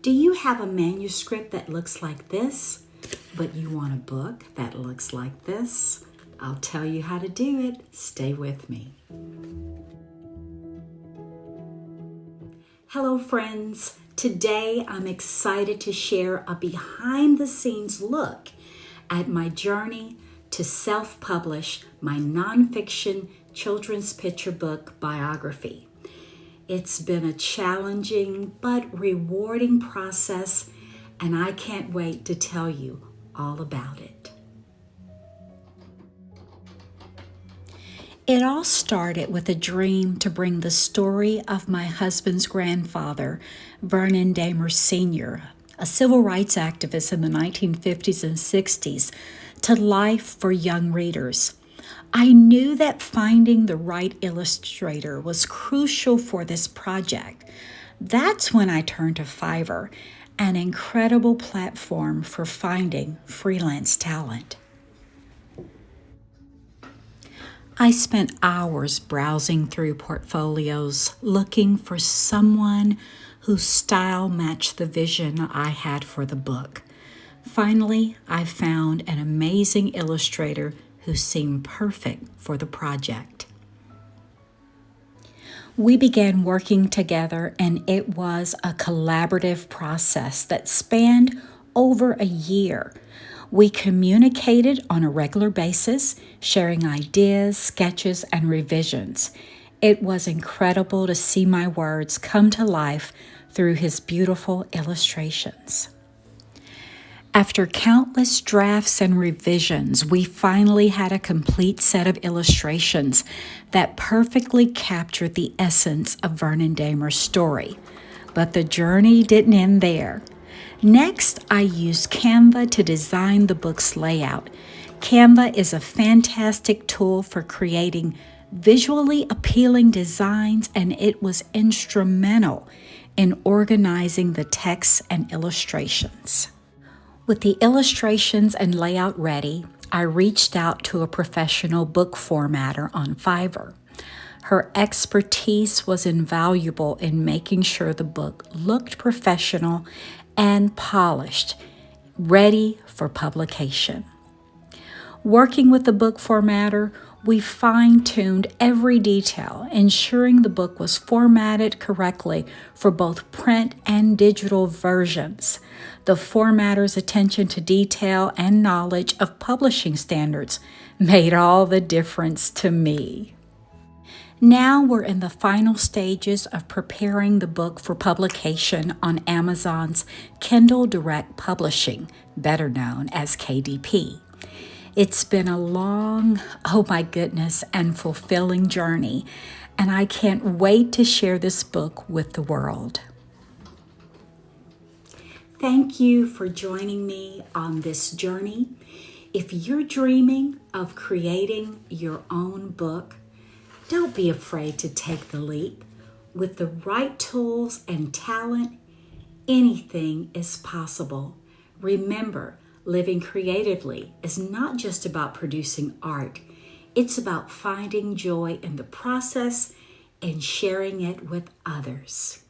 Do you have a manuscript that looks like this, but you want a book that looks like this? I'll tell you how to do it. Stay with me. Hello, friends. Today, I'm excited to share a behind-the-scenes look at my journey to self-publish my nonfiction children's picture book biography. It's been a challenging but rewarding process, and I can't wait to tell you all about it. It all started with a dream to bring the story of my husband's grandfather, Vernon Dahmer Sr., a civil rights activist in the 1950s and 60s, to life for young readers. I knew that finding the right illustrator was crucial for this project. That's when I turned to Fiverr, an incredible platform for finding freelance talent. I spent hours browsing through portfolios, looking for someone whose style matched the vision I had for the book. Finally, I found an amazing illustrator who seemed perfect for the project. We began working together, and it was a collaborative process that spanned over a year. We communicated on a regular basis, sharing ideas, sketches, and revisions. It was incredible to see my words come to life through his beautiful illustrations. After countless drafts and revisions, we finally had a complete set of illustrations that perfectly captured the essence of Vernon Dahmer's story. But the journey didn't end there. Next, I used Canva to design the book's layout. Canva is a fantastic tool for creating visually appealing designs, and it was instrumental in organizing the text and illustrations. With the illustrations and layout ready, I reached out to a professional book formatter on Fiverr. Her expertise was invaluable in making sure the book looked professional and polished, ready for publication. Working with the book formatter, we fine-tuned every detail, ensuring the book was formatted correctly for both print and digital versions. The formatter's attention to detail and knowledge of publishing standards made all the difference to me. Now we're in the final stages of preparing the book for publication on Amazon's Kindle Direct Publishing, better known as KDP. It's been a long, and fulfilling journey, and I can't wait to share this book with the world. Thank you for joining me on this journey. If you're dreaming of creating your own book, don't be afraid to take the leap. With the right tools and talent, anything is possible. Remember, living creatively is not just about producing art. It's about finding joy in the process and sharing it with others.